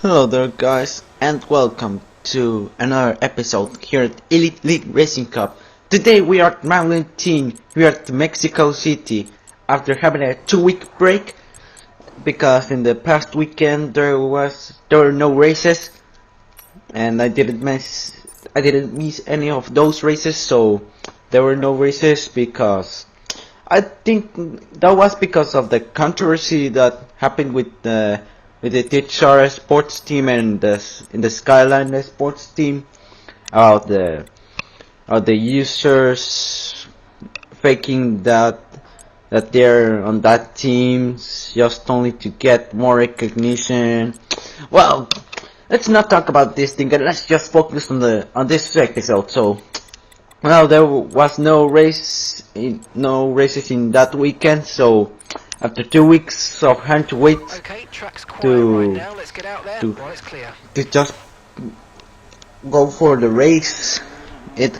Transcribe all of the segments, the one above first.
Hello there guys, and welcome to another episode here at Elite League Racing Cup. Today we are at Mountain Team here at Mexico City after having a 2-week break because in the past weekend there were no races and I didn't miss any of those races, so there were no races because I think that was because of the controversy that happened with the THR sports team and in the Skyline sports team about the users faking that they're on that team just only to get more recognition. Well, let's not talk about this thing and let's just focus on this episode. So, well, there was no races in that weekend, so after 2 weeks of having to wait to to to just go for the race, it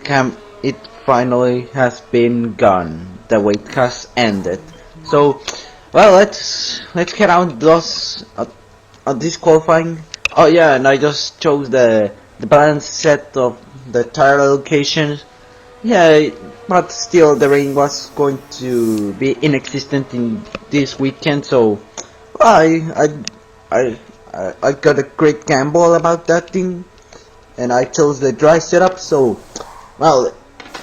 finally has been gone. The wait has ended. So, well, let's get on those on this qualifying. Oh yeah, and I just chose the balanced set of the tire allocations. Yeah, but still the rain was going to be inexistent in this weekend, so I I got a great gamble about that thing, and I chose the dry setup. So, well,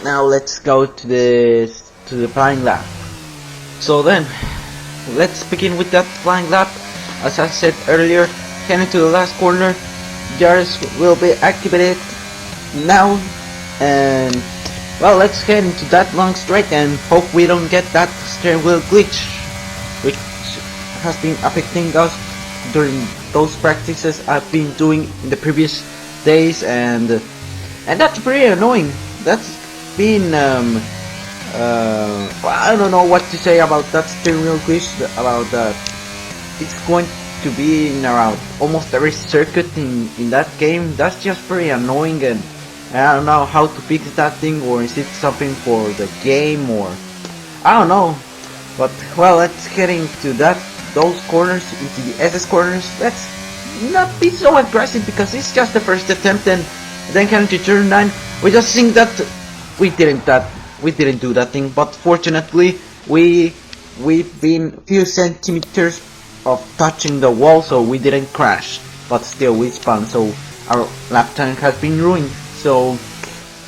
now let's go to the flying lap. So then, let's begin with that flying lap. As I said earlier, heading to the last corner, jars will be activated now, and well, let's head into that long straight and hope we don't get that steering wheel glitch, which has been affecting us during those practices I've been doing in the previous days, and that's pretty annoying. That's been well, I don't know what to say about that steering wheel glitch. About that, it's going to be in around almost every circuit in that game. That's just pretty annoying, and I don't know how to fix that thing, or is it something for the game, or I don't know. But well, let's get into those corners, into the SS corners. Let's not be so aggressive because it's just the first attempt, and then coming to turn 9, we just think that we didn't do that thing. But fortunately, we've been few centimeters of touching the wall, so we didn't crash. But still, we spun, so our lap time has been ruined. So,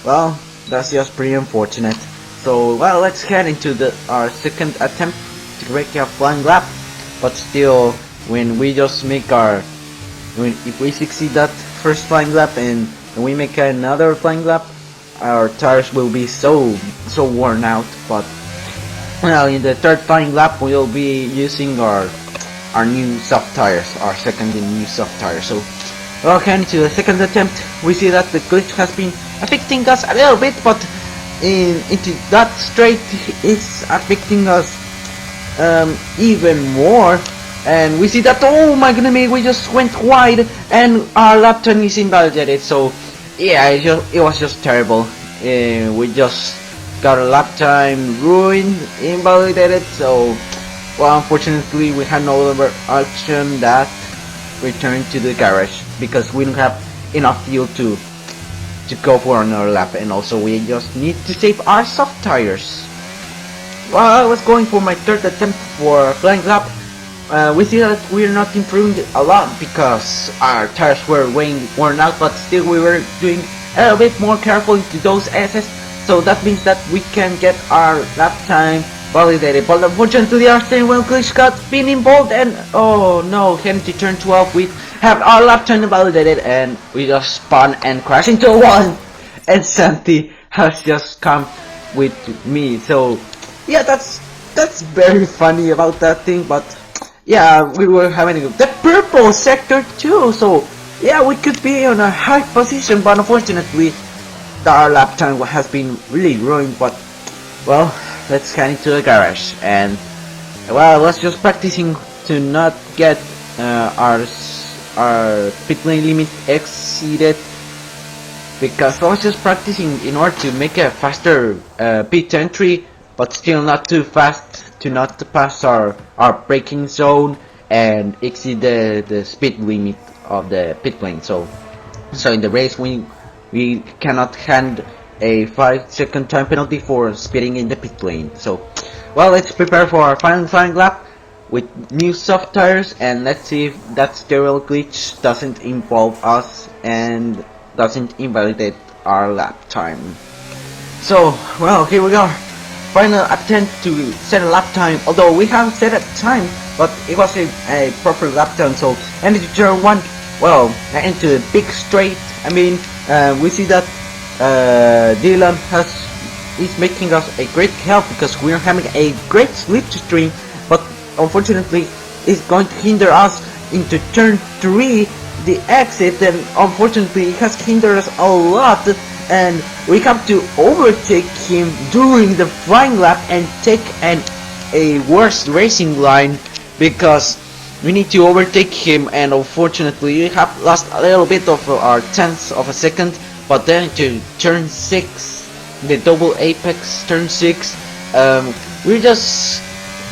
well, that's just pretty unfortunate. So, well, let's head into our second attempt to make a flying lap. But still, when we just make if we succeed that first flying lap and we make another flying lap, our tires will be so worn out. But well, in the third flying lap, we'll be using our new soft tires, our second new soft tires. So, okay, into the second attempt, we see that the glitch has been affecting us a little bit, but into that straight, it's affecting us even more. And we see that, oh my goodness, we just went wide, and our lap time is invalidated. So, yeah, it was just terrible. We just got a lap time ruined, invalidated. So, well, unfortunately, we had no other option that return to the garage because we don't have enough fuel to go for another lap, and also we just need to save our soft tires. While I was going for my third attempt for a flying lap, we see that we're not improving a lot because our tires were worn out, but still we were doing a little bit more careful into those SS, so that means that we can get our lap time validated. But unfortunately, our steering wheel glitch got been involved, and oh no, heading to turn 12, we have our lap time validated, and we just spun and crashed into a wall, and Santi has just come with me. So yeah, that's very funny about that thing. But yeah, we were having the purple sector too, so yeah, we could be on a high position, but unfortunately our lap time has been really ruined. But well, let's head into the garage, and well, I was just practicing to not get our pit lane limit exceeded, because I was just practicing in order to make a faster pit entry, but still not too fast to not pass our braking zone and exceed the speed limit of the pit lane. So in the race we cannot hand a 5-second time penalty for speeding in the pit lane. So well, let's prepare for our final lap with new soft tires, and let's see if that sterile glitch doesn't involve us and doesn't invalidate our lap time. So well, here we go. Final attempt to set a lap time, although we haven't set a time, but it was a proper lap time. So into turn 1, well, into a big straight. I mean, we see that Dylan is making us a great help because we're having a great slipstream, but unfortunately it's going to hinder us into turn 3, the exit, and unfortunately it has hindered us a lot, and we have to overtake him during the flying lap and take a worse racing line because we need to overtake him, and unfortunately we have lost a little bit of our tenths of a second. But then to turn 6, the double apex turn 6, we're just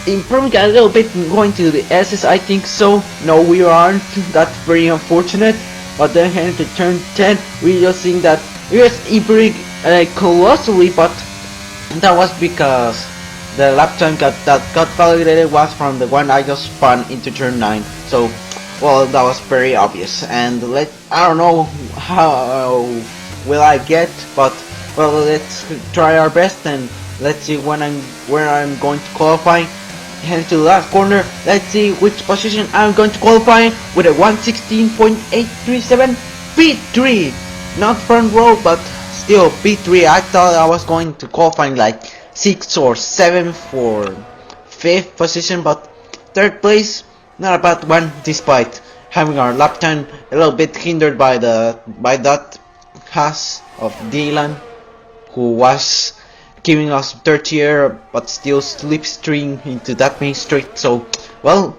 improving a little bit and going to the SS, I think so. No, we aren't. That's very unfortunate. But then heading to turn 10, we just think that we're just improving colossally, but that was because the lap time that got validated was from the one I just spun into turn 9. So well, that was very obvious, and I don't know how will I get, but well, let's try our best, and let's see where I'm going to qualify. Head to the last corner. Let's see which position I'm going to qualify with a 116.837 P3. Not front row, but still P3. I thought I was going to qualify like 6 or 7 for 5th position, but 3rd place, not a bad one, despite having our lap time a little bit hindered by that pass of Dylan, who was giving us 30th but still slipstream into that main straight. So well,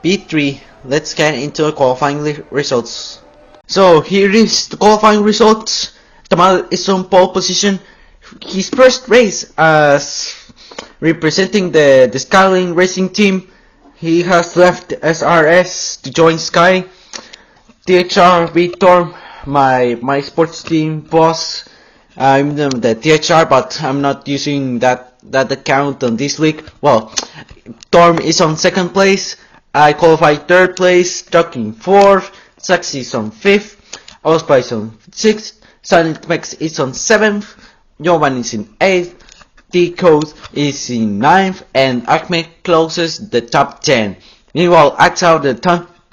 P3. Let's get into the qualifying results. So here is the qualifying results. Tamal is on pole position. His first race as representing the Skyline Racing team. He has left SRS to join Sky. THR Victor, my sports team boss. I'm the THR, but I'm not using that account on this week. Well, Torm is on 2nd place. I qualified 3rd place. Trucking 4th. Saxy is on 5th. Ospa is on 6th. Silent Max is on 7th. Jovan is in 8th. T-Code is in 9th, and Acme closes the top 10. Meanwhile, outside the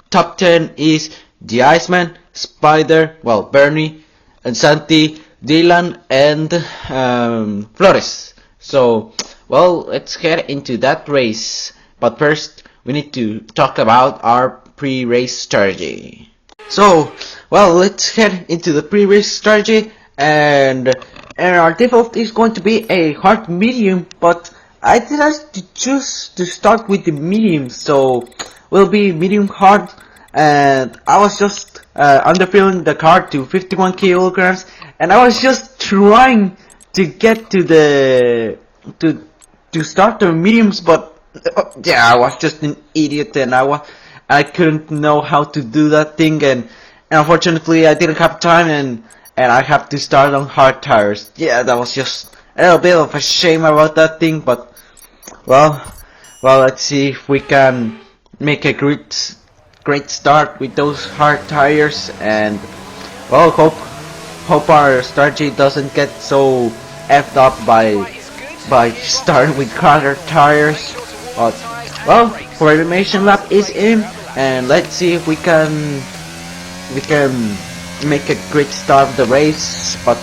top 10 is the Iceman, Spider, well, Bernie, and Santi, Dylan, and Flores. So, well, let's get into that race. But first, we need to talk about our pre-race strategy. So, well, let's head into the pre-race strategy, and our default is going to be a hard medium, but I decided to choose to start with the medium, so will be medium hard. And I was just underfilling the car to 51 kilograms, and I was just trying to get to the to start the mediums, but yeah, I was just an idiot, and I couldn't know how to do that thing, and unfortunately I didn't have time, and I have to start on hard tires. Yeah, that was just a little bit of a shame about that thing, but well, let's see if we can make a great start with those hard tires, and well, hope our strategy doesn't get so effed up by starting with harder tires. But well, formation lap is in, and let's see if we can make a great start of the race. But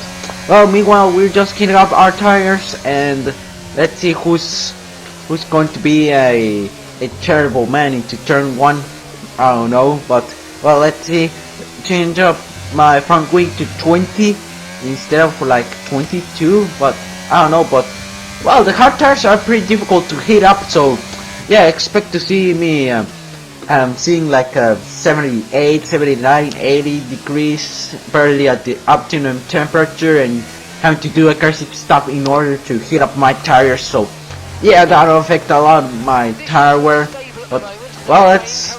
well, meanwhile, we're just cleaning up our tires, and let's see who's going to be a terrible man into turn 1. I don't know, but well, let's see. Change up my front wing to 20 instead of like 22, but I don't know. But well, the hard tires are pretty difficult to hit up, so yeah, expect to see me seeing like a 78, 79, 80 degrees barely at the optimum temperature, and having to do aggressive stuff in order to heat up my tires. So yeah, that'll affect a lot of my tire wear. But well, let's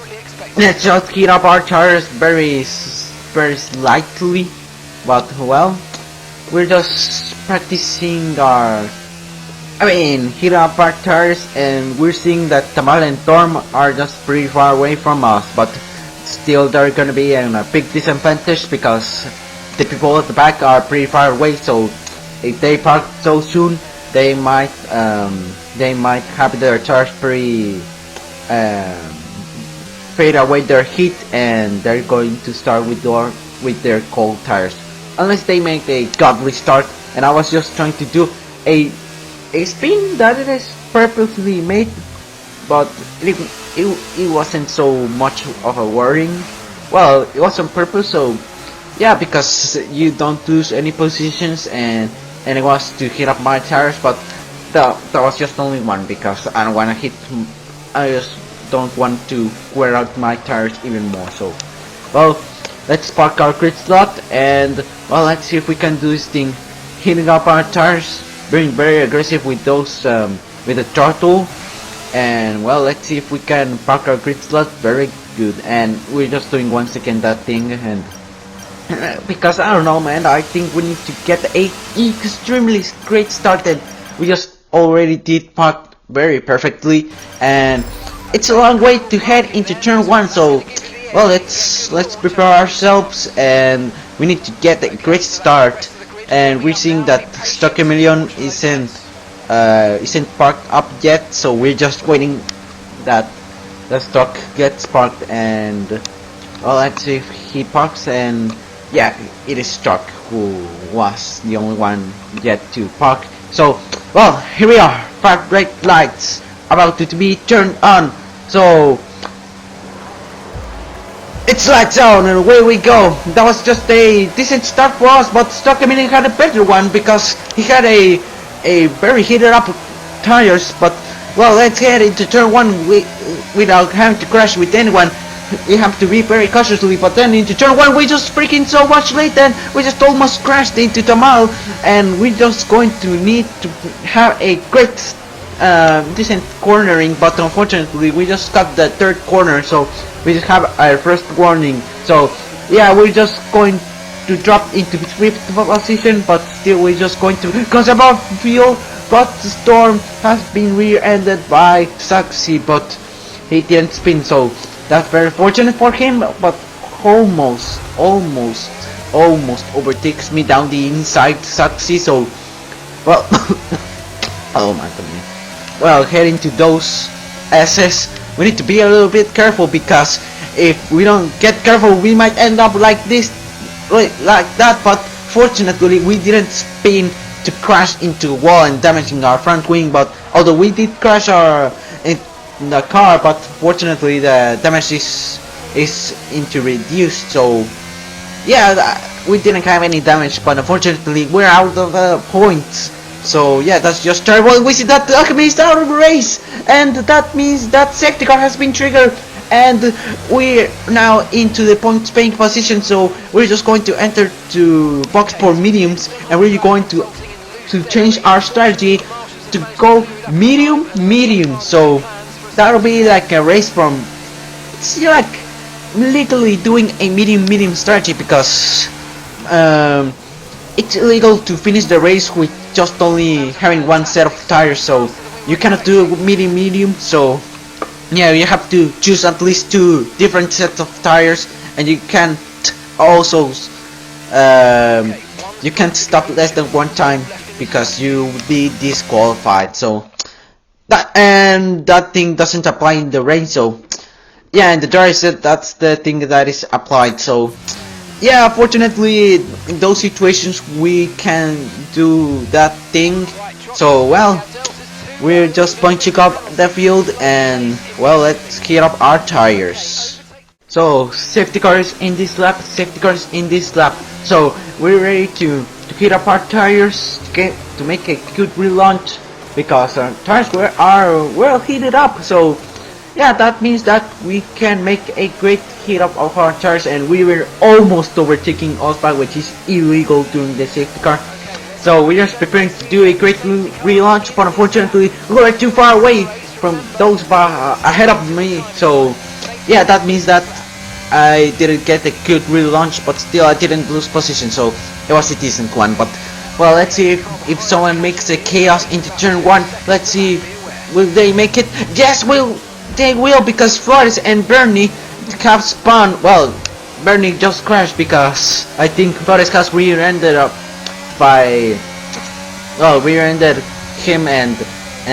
let's just heat up our tires very slightly, but well, we're just practicing our, heat up our tires, and we're seeing that Tamal and Torm are just pretty far away from us, but still they're gonna be in a big disadvantage because the people at the back are pretty far away, so if they park so soon, they might have their tires pretty fade away their heat, and they're going to start with their cold tires unless they make a godly start. And I was just trying to do a spin that it is purposely made, but it wasn't so much of a worrying. Well, it was on purpose, so yeah, because you don't lose any positions, and it was to hit up my tires, but that was just only one because I don't want to hit. I just don't want to wear out my tires even more. So, well, let's park our grid slot, and well, let's see if we can do this thing, hitting up our tires, being very aggressive with those with the throttle, and well, let's see if we can park our grid slot very good. And we're just doing once again that thing, and because I don't know, man, I think we need to get a extremely great start, and we just already did park very perfectly, and it's a long way to head into turn 1, so well, let's prepare ourselves, and we need to get a great start. And we're seeing that Stock Emilion isn't parked up yet, so we're just waiting that the stock gets parked, and well, let's see if he parks. And yeah, it is Stock who was the only one yet to park. So well, here we are, 5 bright lights about to be turned on, so it's lights on and away we go. That was just a decent start for us, but Stock Emilion had a better one because he had a very heated up tires. But well, let's head into turn 1 without having to crash with anyone. We have to be very cautiously, but then into turn 1 we just freaking so much late, and we just almost crashed into Tamal, and we're just going to need to have a great decent cornering, but unfortunately we just got the 3rd corner, so we just have our first warning. So yeah, we're just going to drop into 5th position, but still we're just going to conserve our fuel. But the Storm has been rear-ended by Saxi, but he didn't spin, so that's very fortunate for him, but almost overtakes me down the inside, Saxi. So well, oh my goodness. Well, heading to those S's, we need to be a little bit careful, because if we don't get careful we might end up like this, like that. But fortunately we didn't spin to crash into a wall and damaging our front wing, but although we did crash in the car, but fortunately the damage is into reduced. So yeah, we didn't have any damage, but unfortunately we're out of points. So yeah, that's just terrible. We see that the Alchemy is out of the race, and that means that safety car has been triggered, and we're now into the points paying position. So we're just going to enter to box for mediums, and we're going to change our strategy to go medium. So that'll be like a race from, it's like legally doing a medium strategy, because it's illegal to finish the race with just only having one set of tires, so you cannot do medium. So yeah, you have to choose at least 2 different sets of tires, and you can't also you can't stop less than 1 time because you will be disqualified. So that thing doesn't apply in the rain. So yeah, in the dry set, that's the thing that is applied. So yeah, fortunately in those situations we can do that thing. So well, we're just punching up the field, and well, let's heat up our tires. So safety cars in this lap, so we're ready to heat up our tires to make a good relaunch, because our tires are well heated up. So yeah, that means that we can make a great heat up of our tires, and we were almost overtaking Ospa, which is illegal during the safety car. So we're just preparing to do a great relaunch, but unfortunately we were too far away from those ahead of me. So yeah, that means that I didn't get a good relaunch, but still I didn't lose position, so it was a decent one. But well, let's see if someone makes a chaos into turn 1. Let's see, will they make it? Yes, they will, because Flores and Bernie have spawned. Well, Bernie just crashed because I think Flores has rear-ended up by, well, rear-ended him, and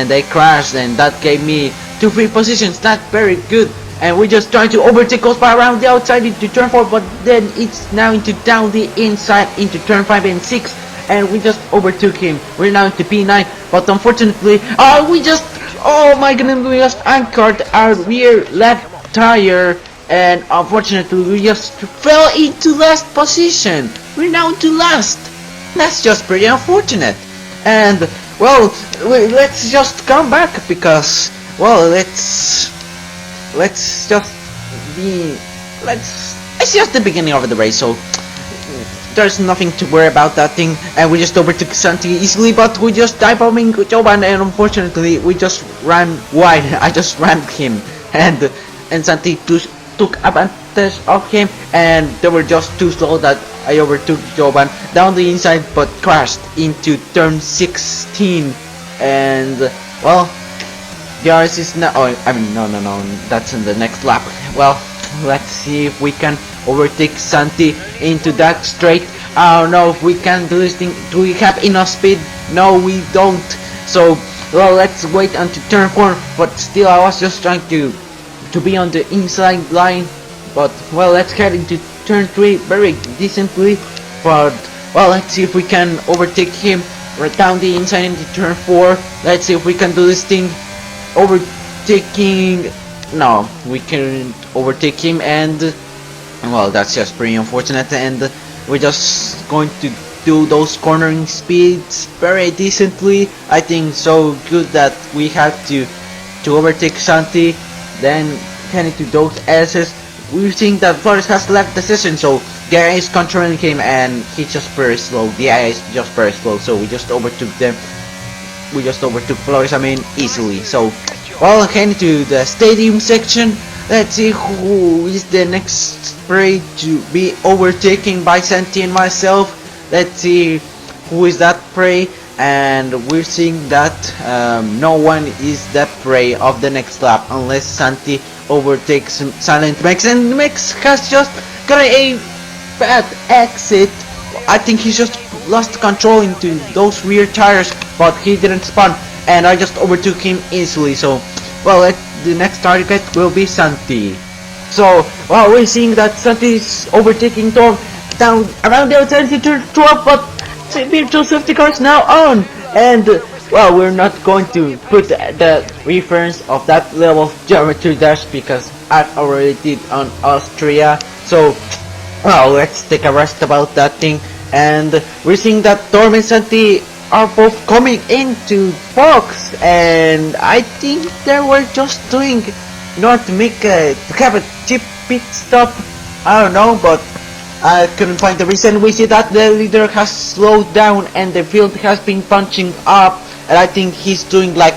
they crashed, and that gave me 2 free positions. Not very good. And we just trying to overtake us by around the outside into turn 4, but then it's now into down the inside into turn 5 and 6, and we just overtook him. We're now into P9, but unfortunately, oh my goodness, we just anchored our rear left tire, and unfortunately we just fell into last position. We're now into last. That's just pretty unfortunate. And well, let's just come back, because well, it's just the beginning of the race, so there's nothing to worry about that thing. And we just overtook Santi easily, but we just dive bombing Joban, and unfortunately we just ran wide. I just ran him, and Santi took advantage of him, and they were just too slow that I overtook Joban down the inside, but crashed into turn 16. And well, the RS is now, oh, I mean, no, that's in the next lap. Well, let's see if we can overtake Santi into that straight. I don't know if we can do this thing. Do we have enough speed? No, we don't. So, well, let's wait until turn 4. But still, I was just trying to be on the inside line. But, well, let's head into turn 3 very decently. But, well, let's see if we can overtake him right down the inside into turn 4. Let's see if we can do this thing. Overtaking, no, we can't overtake him, and well, that's just pretty unfortunate. And we're just going to do those cornering speeds very decently. I think so good that we had to overtake Santi, then head into those S's. We think that Flores has left the session, so the AI is controlling him, and he's just very slow. The AI is just very slow, so we just overtook them. We just overtook Flores, I mean, easily. So, well, heading to the stadium section. Let's see who is the next spray to be overtaken by Santi and myself. Let's see who is that prey, and we're seeing that no one is the prey of the next lap unless Santi overtakes Silent Max, and Max has just got a bad exit. I think he's just lost control into those rear tires, but he didn't spawn, and I just overtook him easily. So, well, the next target will be Santi. So, well, we're seeing that Santi is overtaking Tom down around the outside to turn 12, but virtual safety car is now on, and well, we're not going to put the reference of that level of geometry dash because I already did on Austria. So, well, let's take a rest about that thing. And we're seeing that Torm and Santi are both coming into box, and I think they were just doing in order to have a cheap pit stop. I don't know, but I couldn't find the reason. We see that the leader has slowed down and the field has been punching up, and I think he's doing like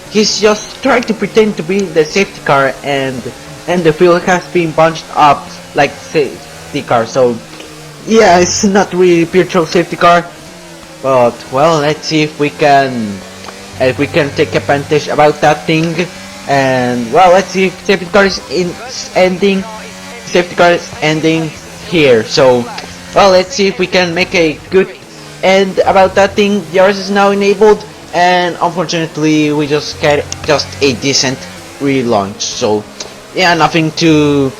he's just trying to pretend to be the safety car, and the field has been punched up like safety car. So yeah, it's not really virtual safety car, but well, let's see if we can take advantage about that thing. And well, let's see if safety car is ending. Safety car is ending here. So well, let's see if we can make a good end about that thing. The RS is now enabled, and unfortunately we just get just a decent relaunch. So yeah, nothing too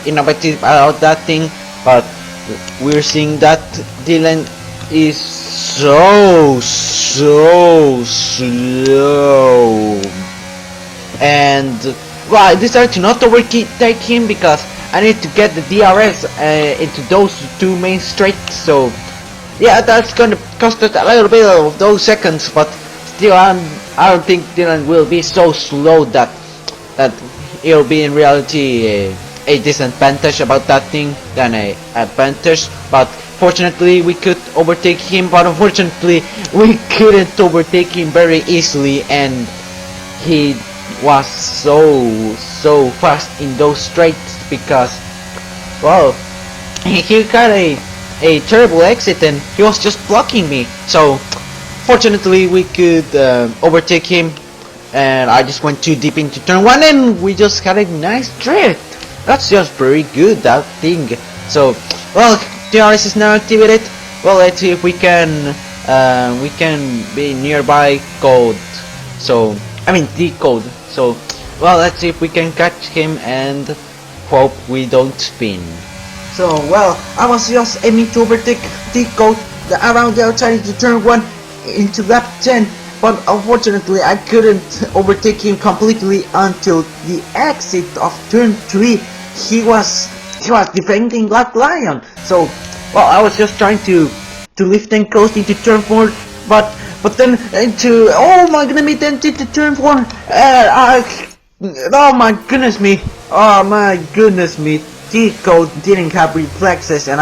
innovative about that thing, but we're seeing that Dylan is so slow, and well, I decided to not overtake him because I need to get the DRS into those two main straights. So yeah, that's gonna cost us a little bit of those seconds, but still I don't think Dylan will be so slow that it'll be in reality a disadvantage about that thing than a advantage. But fortunately we could overtake him, but unfortunately we couldn't overtake him very easily, and he was so fast in those straights because, well, he got a terrible exit and he was just blocking me. So fortunately we could overtake him, and I just went too deep into turn 1 and we just had a nice drift. That's just pretty good, that thing. So, well, DRS is now activated. Well, let's see if we can be nearby code. So, I mean decode. So, well, let's see if we can catch him and hope we don't spin. So, well, I was just aiming to overtake decode around the outside into turn 1 into lap 10, but unfortunately I couldn't overtake him completely until the exit of turn 3. He was defending Black Lion. So, well, I was just trying to lift and coast into turn 4, but then into, oh my goodness, then into turn 4. Oh my goodness me, T-Code didn't have reflexes, and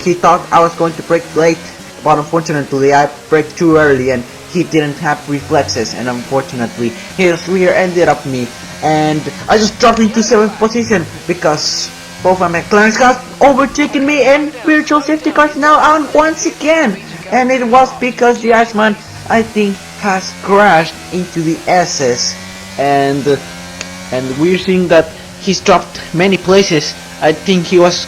he thought I was going to brake late, but unfortunately I braked too early and he didn't have reflexes, and unfortunately his rear ended up me, and I just dropped into 7th position because both of my McLarens have overtaken me, and virtual safety cars now on once again, and it was because the Iceman, I think, has crashed into the SS, and we're seeing that he's dropped many places. I think he was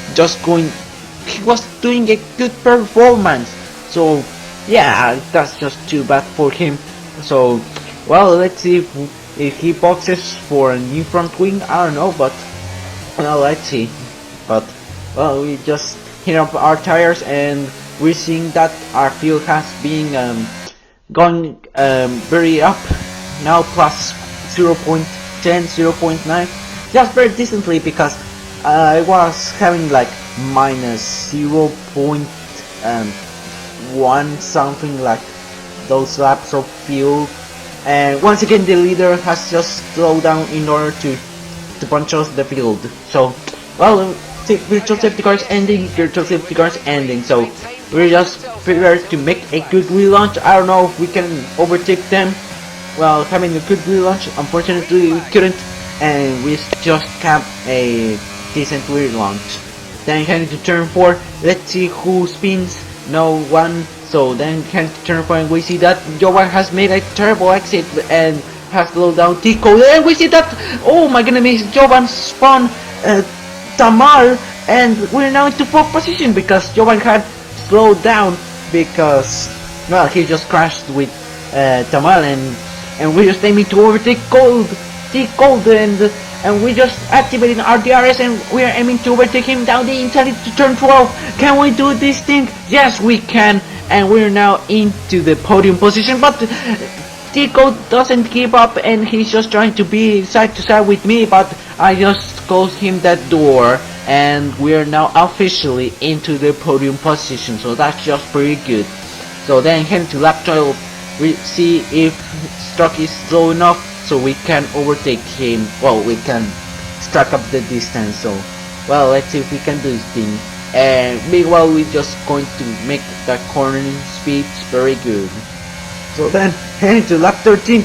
doing a good performance. So yeah, that's just too bad for him. So, well, let's see if he boxes for a new front wing. I don't know, but well, let's see. But well, we just hit up our tires, and we're seeing that our fuel has been going very up now, plus 0.10, 0.9, just very decently, because I was having like minus 0.1 something like those laps of fuel, and once again the leader has just slowed down in order to punch us the field. So, well, virtual safety cars ending, so we're just prepared to make a good relaunch. I don't know if we can overtake them. Well, having a good relaunch, unfortunately we couldn't, and we just have a decent relaunch. Then heading to turn 4, let's see who spins. No one. So then heading to turn 4, and we see that Jovan has made a terrible exit and has slowed down Tico, and we see that, oh my goodness, Jovan spun Tamar, and we're now into 4th position because Jovan had slowed down because, well, he just crashed with Tamar, and we're just aiming to overtake T-Cold, and we just activated our DRS, and we are aiming to overtake him down the inside to turn 12. Can we do this thing? Yes, we can, and we're now into the podium position, but T-Code doesn't give up, and he's just trying to be side to side with me, but I just closed him that door, and we're now officially into the podium position, so that's just pretty good. So then heading to lap 12, we see if Struck is slow enough so we can overtake him. Well, we can stack up the distance, so well, let's see if we can do this thing. And meanwhile, we're just going to make the cornering speeds very good. So then heading to lap 13,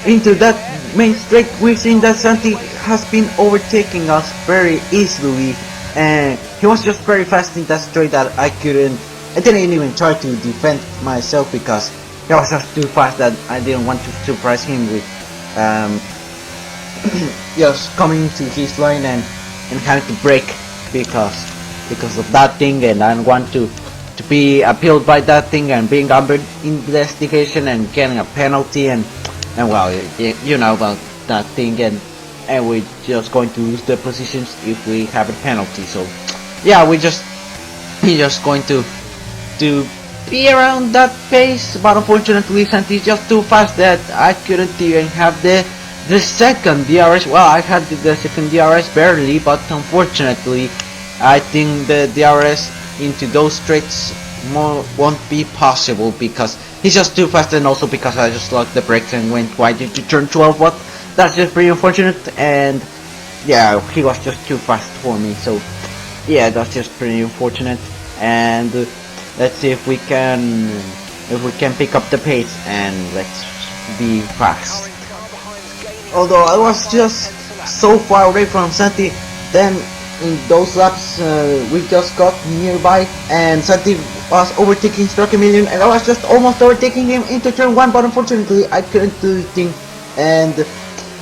into that main straight, we've seen that Santi has been overtaking us very easily, and he was just very fast in that straight that I didn't even try to defend myself because he was just too fast that I didn't want to surprise him with just coming to his line and having to brake because of that thing, and I don't want to be appealed by that thing and being under investigation and getting a penalty, and well, you know about that thing, and we're just going to lose the positions if we have a penalty. So yeah, we're just going to be around that pace, but unfortunately Santi's just too fast that I couldn't even have the second DRS. Well, I had the second DRS barely, but unfortunately I think the DRS into those straights won't be possible because he's just too fast, and also because I just locked the brakes and went wide into turn 12, but that's just pretty unfortunate, and yeah, he was just too fast for me, so yeah, that's just pretty unfortunate. And let's see if we can pick up the pace, and let's be fast. although I was just so far away from Santi, then in those laps we just got nearby and Santi was overtaking Stroke Million and I was just almost overtaking him into turn 1, but unfortunately I couldn't do anything. And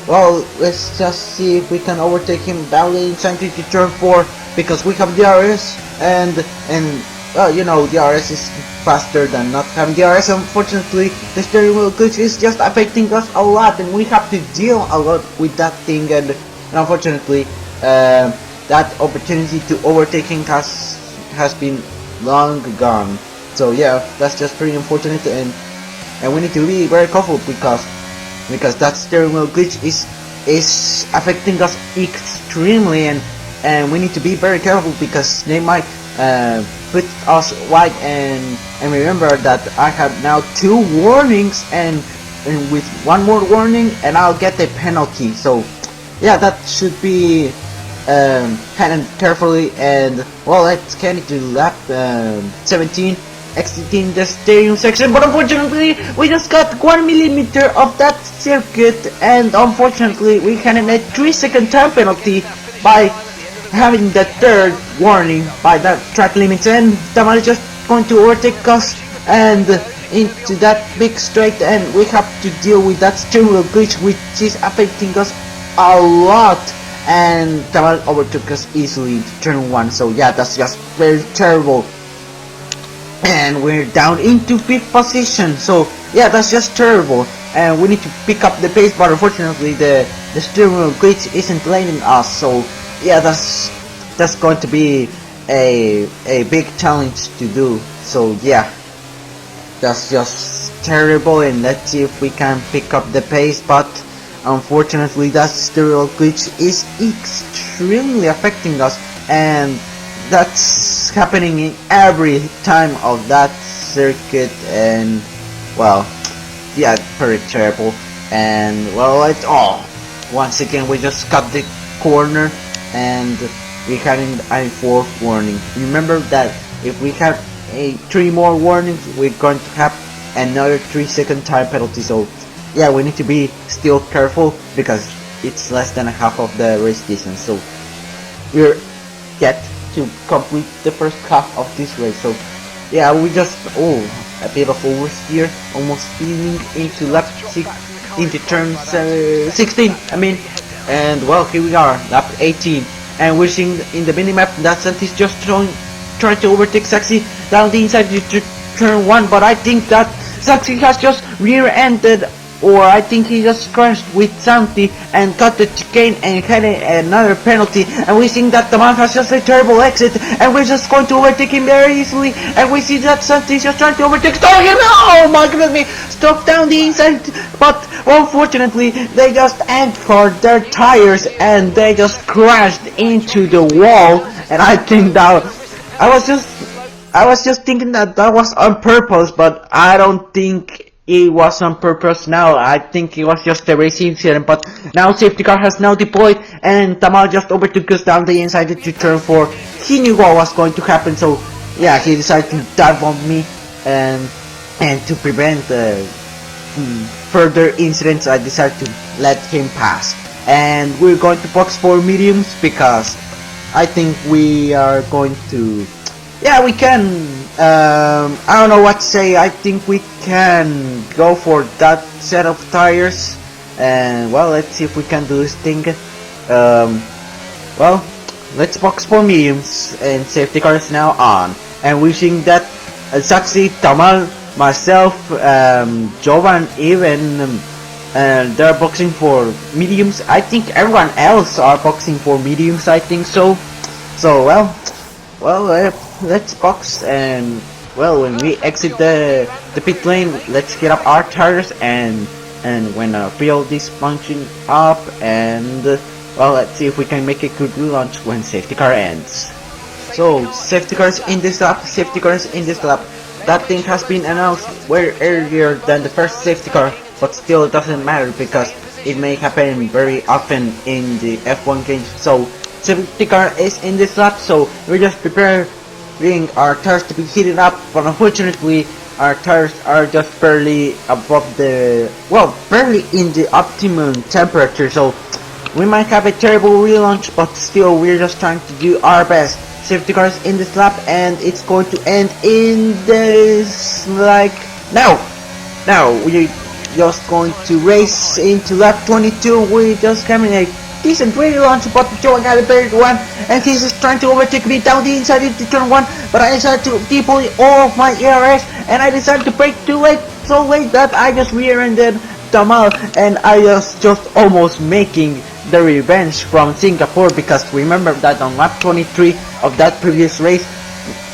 well, let's just see if we can overtake him down the Santi to turn 4, because we have DRS and well, you know, DRS is faster than not having DRS. Unfortunately, the steering wheel glitch is just affecting us a lot, and we have to deal a lot with that thing. And unfortunately, that opportunity to overtaking has been long gone. So yeah, that's just pretty unfortunate, and we need to be very careful because that steering wheel glitch is affecting us extremely, and we need to be very careful because they might put us wide. And remember that I have now 2 warnings, and with 1 more warning and I'll get a penalty. So yeah, that should be handled carefully. And well, let's get into lap 17, exiting the stadium section, but unfortunately we just got 1 millimeter of that circuit, and unfortunately we had a 3-second time penalty by having the 3rd warning by that track limits, and Tamal is just going to overtake us and into that big straight, and we have to deal with that steering wheel glitch which is affecting us a lot, and Tamal overtook us easily to turn 1. So yeah, that's just very terrible, and we're down into 5th position. So yeah, that's just terrible, and we need to pick up the pace, but unfortunately the steering wheel glitch isn't letting us. So yeah, that's going to be a big challenge to do. So yeah, that's just terrible, and let's see if we can pick up the pace, but unfortunately that steering wheel glitch is extremely affecting us, and that's happening in every time of that circuit. And well, yeah, very terrible. And well, it's once again we just cut the corner and we had a 4th warning. Remember that if we have 3 more warnings, we're going to have another 3-second time penalty. So yeah, we need to be still careful because it's less than a half of the race distance. So we're yet to complete the first half of this race. So yeah, we just a bit of oversteer, almost speeding into lap 6, into turn 16. I mean. And well, here we are, lap 18, and we're seeing in the minimap that Santi's just trying to overtake Saxi down the inside to turn 1, but I think that Saxi has just rear-ended, or I think he just crashed with Santi and cut the chicane and had another penalty, and we see that the man has just a terrible exit, and we're just going to overtake him very easily, and we see that Santi is just trying to overtake him. Oh my goodness me, stop down the inside, but unfortunately they just anchored their tires and they just crashed into the wall. And I think that I was just thinking that was on purpose, but I don't think it was on purpose now. I think it was just a race incident, but now safety car has now deployed and Tamal just overtook us down the inside to turn 4. He knew what was going to happen, so yeah, he decided to dive on me, and to prevent further incidents I decided to let him pass. And we're going to box for mediums because I think we are going to, yeah, we can, I don't know what to say. I think we can go for that set of tires, and well, let's see if we can do this thing. Well, let's box for mediums, and safety car is now on, and wishing that Saxi, Tamal, myself, Jovan, even they're boxing for mediums. I think everyone else are boxing for mediums, I think so. So well, let's box, and well, when we exit the pit lane, let's get up our tires and when fuel is punching up, and well, let's see if we can make a good launch when safety car ends. So safety cars in this lap, that thing has been announced way earlier than the first safety car, but still it doesn't matter because it may happen very often in the F1 games. So safety car is in this lap, so we're just preparing our tires to be heated up, but unfortunately our tires are just barely above the, well, barely in the optimum temperature, so we might have a terrible relaunch, but still we're just trying to do our best. Safety cars in this lap, and it's going to end in this, like, now we're just going to race into lap 22. We just having a decent relaunch, but Joe got a better one, and he's just trying to overtake me down the inside into turn 1, but I decided to deploy all of my ERS, and I decided to brake too late, so late that I just rear-ended Tamal, and I was just almost making the revenge from Singapore, because remember that on lap 23 of that previous race,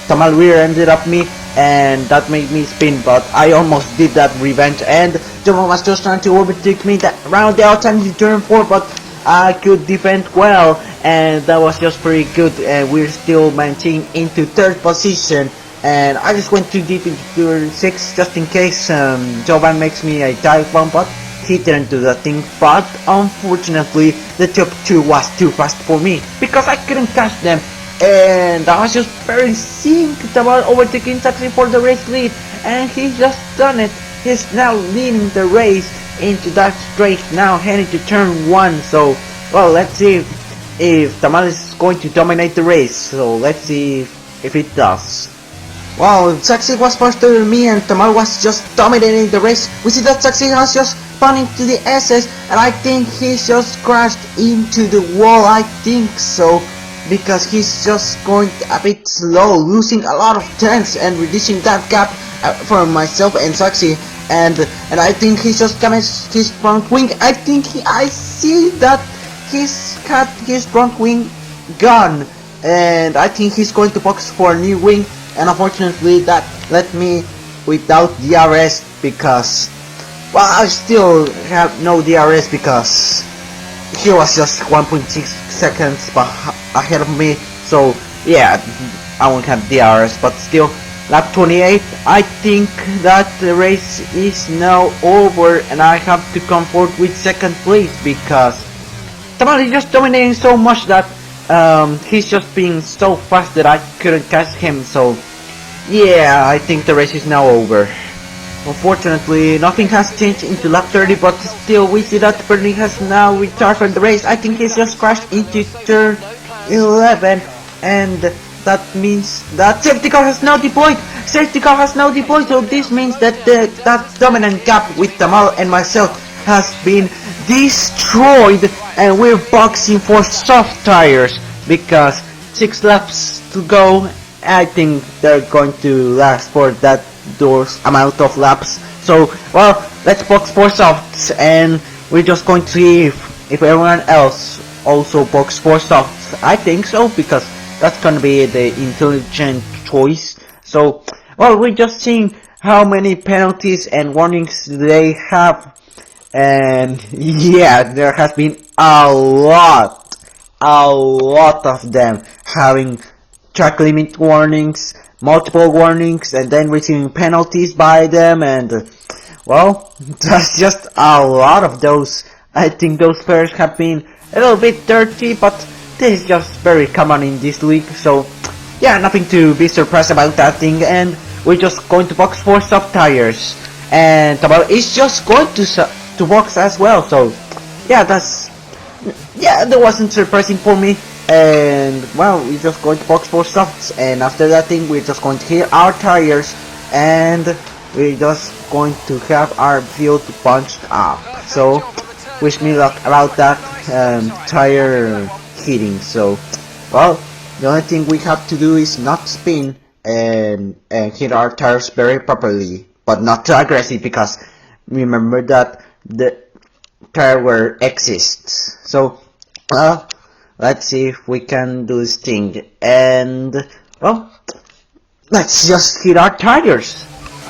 Tamal rear-ended up me, and that made me spin, but I almost did that revenge, and Jamal was just trying to overtake me that around the outside into turn 4, but I could defend well, and that was just pretty good, and we're still maintaining into 3rd position. And I just went too deep into turn 6 just in case Jovan makes me a dive bomb, but he didn't do that thing. But unfortunately the top 2 was too fast for me because I couldn't catch them, and I was just very synced about overtaking Taxi for the race lead, and he's just done it. He's now leading the race into that straight, now heading to turn 1. So, well, let's see if Tamal is going to dominate the race. So let's see if it does. Wow, Saxi was faster than me, and Tamal was just dominating the race. We see that Saxi has just spun into the SS, and I think he's just crashed into the wall. I think so, because he's just going a bit slow, losing a lot of tenths and reducing that gap for myself and Saxi. And I think he's just damaged his front wing. I see that he's got his front wing gone, and I think he's going to box for a new wing. And unfortunately that left me without DRS, because, well, I still have no DRS because he was just 1.6 seconds ahead of me. So yeah, I won't have DRS, but still, lap 28, I think that the race is now over, and I have to come forward with 2nd place because Tamal is just dominating so much that he's just being so fast that I couldn't catch him. So yeah, I think the race is now over. Unfortunately, nothing has changed into lap 30, but still we see that Bernie has now retired from the race. I think he's just crashed into turn 11, and that means that safety car has now deployed. So this means that that dominant gap with Tamal and myself has been destroyed, and we're boxing for soft tires because 6 laps to go. I think they're going to last for those amount of laps. So, well, let's box for softs, and we're just going to see if everyone else also box for softs. I think so, because that's gonna be the intelligent choice. So, well, we're just seeing how many penalties and warnings they have, and yeah, there has been a lot of them having track limit warnings, multiple warnings, and then receiving penalties by them, and well, that's just a lot of those. I think those players have been a little bit dirty, but this is just very common in this league, so yeah, nothing to be surprised about that thing. And we're just going to box for soft tires, and Tamal is just going to box as well. So yeah, that wasn't surprising for me. And well, we're just going to box for softs, and after that thing we're just going to hit our tires, and we're just going to have our field punched up. So wish me luck about that tire hitting. So, well, the only thing we have to do is not spin and hit our tires very properly, but not too aggressive, because remember that the tire wear exists. So let's see if we can do this thing, and well, let's just hit our tires.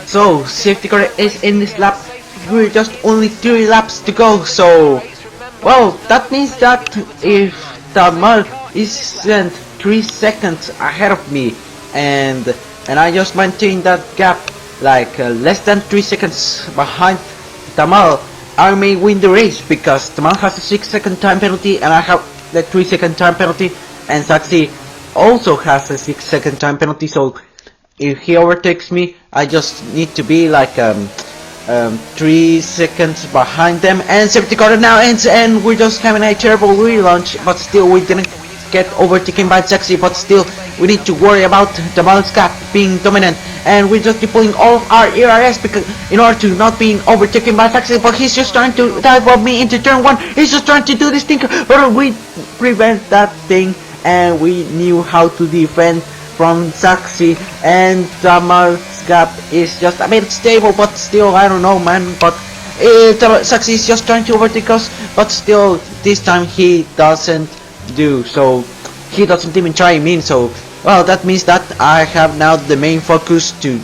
So safety car is in this lap. We're just only 3 laps to go, so well, that means that if Tamal isn't 3 seconds ahead of me, and I just maintain that gap like less than 3 seconds behind Tamal, I may win the race, because Tamal has a 6-second time penalty and I have the 3-second time penalty, and Saxi also has a 6-second time penalty. So if he overtakes me, I just need to be like 3 seconds behind them, and safety car now ends, and we're just having a terrible relaunch, but still we didn't get overtaken by Sexy, but still we need to worry about the balance gap being dominant, and we're just deploying all of our ERS because in order to not being overtaken by Sexy, but he's just trying to dive bomb me into turn 1, he's just trying to do this thing, but we prevent that thing, and we knew how to defend from Sexy, and the balance gap is just a bit stable, but still I don't know, man, but Sexy is just trying to overtake us, but still this time he doesn't do, so he doesn't even try me, so well, that means that I have now the main focus to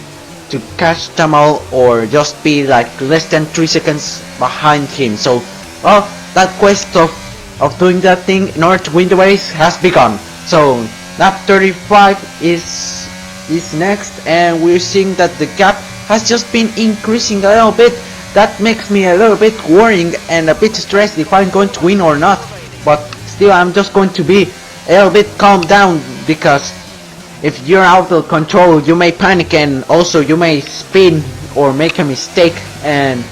catch Tamal or just be like less than 3 seconds behind him. So well, that quest of doing that thing in order to win the race has begun. So lap 35 is next, and we're seeing that the gap has just been increasing a little bit. That makes me a little bit worrying and a bit stressed if I'm going to win or not, but still I'm just going to be a little bit calm down, because if you're out of control you may panic, and also you may spin or make a mistake and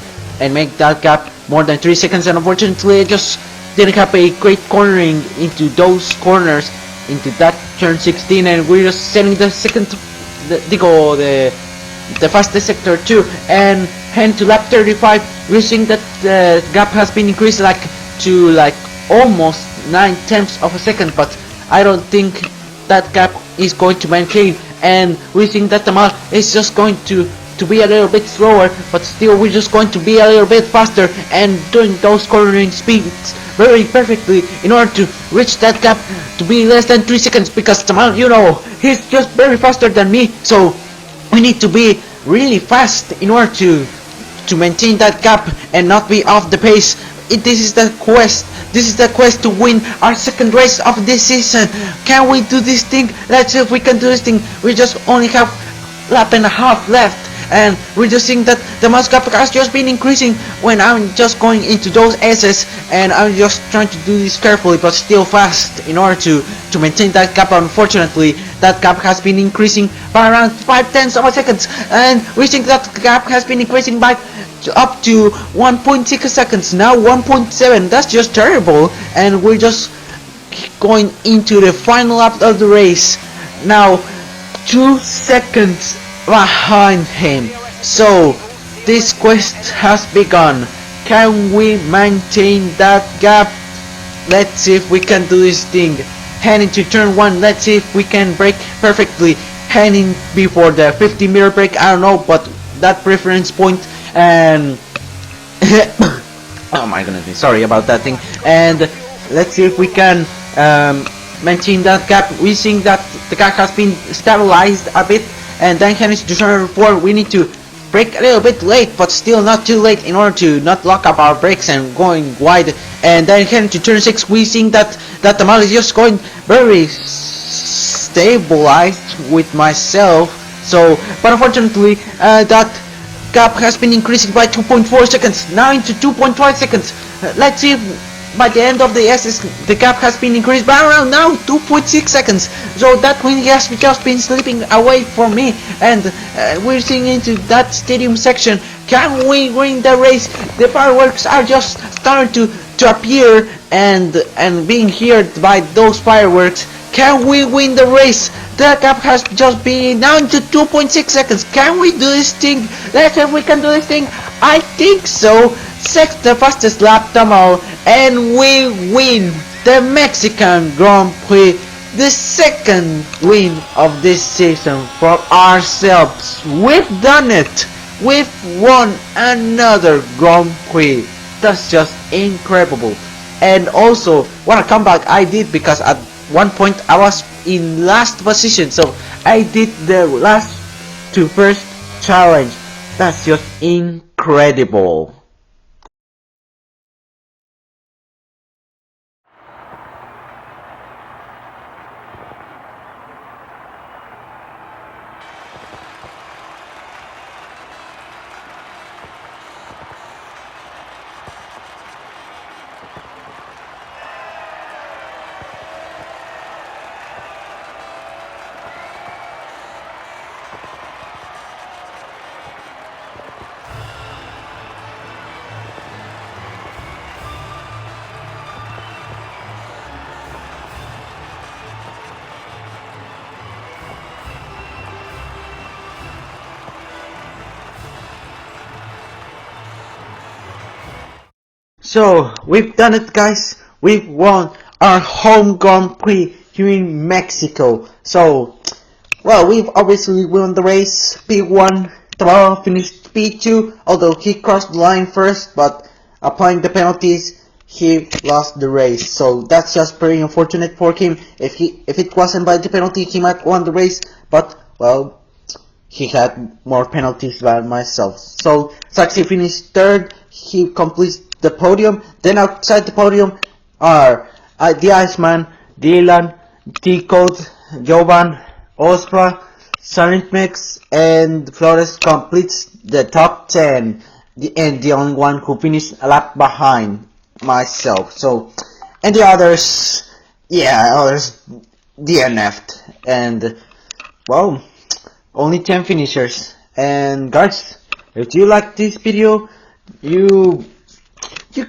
make that gap more than 3 seconds, and unfortunately I just didn't have a great cornering into those corners into that turn 16, and we're just setting the second the fastest sector too, and heading to lap 35 we're seeing that the gap has been increased to almost 9/10 of a second, but I don't think that gap is going to maintain, and we think that the Tamal is just going to be a little bit slower, but still we're just going to be a little bit faster and doing those cornering speeds very perfectly in order to reach that gap to be less than 3 seconds, because Tamal, you know, he's just very faster than me, so we need to be really fast in order to maintain that gap and not be off the pace. This is the quest. This is the quest to win our second race of this season. Can we do this thing? Let's see if we can do this thing. We just only have lap and a half left, and we're just seeing that the mouse gap has just been increasing when I'm just going into those S's, and I'm just trying to do this carefully but still fast in order to maintain that gap. Unfortunately, that gap has been increasing by around 5/10 of a second, and we think that gap has been increasing by up to 1.6 seconds, now 1.7. That's just terrible, and we're just going into the final lap of the race, now 2 seconds behind him. So this quest has begun. Can we maintain that gap? Let's see if we can do this thing. Heading to turn 1, let's see if we can brake perfectly, heading before the 50-meter break. I don't know, but that preference point, and oh my goodness, sorry about that thing. And let's see if we can maintain that gap. We think that the gap has been stabilized a bit, and then heading to turn 4 we need to brake a little bit late, but still not too late in order to not lock up our brakes and going wide. And then heading to turn 6 we think that the model is just going very stabilized with myself. So but unfortunately that gap has been increasing by 2.4 seconds, now into 2.5 seconds. Let's see if by the end of the SS the gap has been increased by around now 2.6 seconds. So that win has just been slipping away from me, and we're seeing into that stadium section. Can we win the race? The fireworks are just starting to appear and being heard by those fireworks. Can we win the race? The gap has just been down to 2.6 seconds. Can we do this thing? Let's see if we can do this thing. I think so. The fastest lap Tamal, and we win the Mexican Grand Prix, the second win of this season for ourselves. We've done it. We've won another Grand Prix. That's just incredible. And also what a comeback I did, because at one point I was in last position, so I did the last to first challenge. That's just incredible. So we've done it, guys. We've won our home Grand Prix here in Mexico. So, well, we've obviously won the race. P1, Taro finished P2, although he crossed the line first, but applying the penalties, he lost the race. So that's just very unfortunate for him. If it wasn't by the penalty, he might won the race. But well, he had more penalties than myself. So Saxi finished third. He completes the podium. Then outside the podium are the Iceman, Dylan, T-Code, Jovan, Ospra, Silent Mix, and Flores completes the top 10. And the only one who finished a lap behind myself. So, and the others, yeah, others DNF'd. And, well, only 10 finishers. And guys, if you like this video, you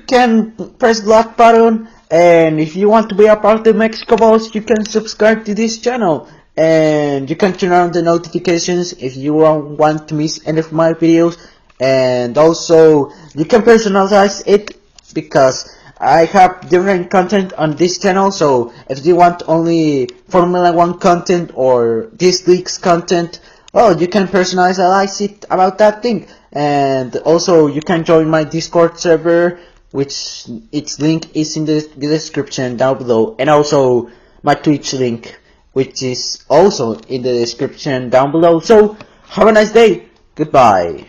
can press the like button, and if you want to be a part of the Mexico Balls, you can subscribe to this channel, and you can turn on the notifications if you don't want to miss any of my videos. And also you can personalize it, because I have different content on this channel. So if you want only Formula 1 content or this week's content, well, you can personalize it about that thing. And also you can join my Discord server, which its link is in the description down below, and also my Twitch link, which is also in the description down below. So have a nice day. Goodbye.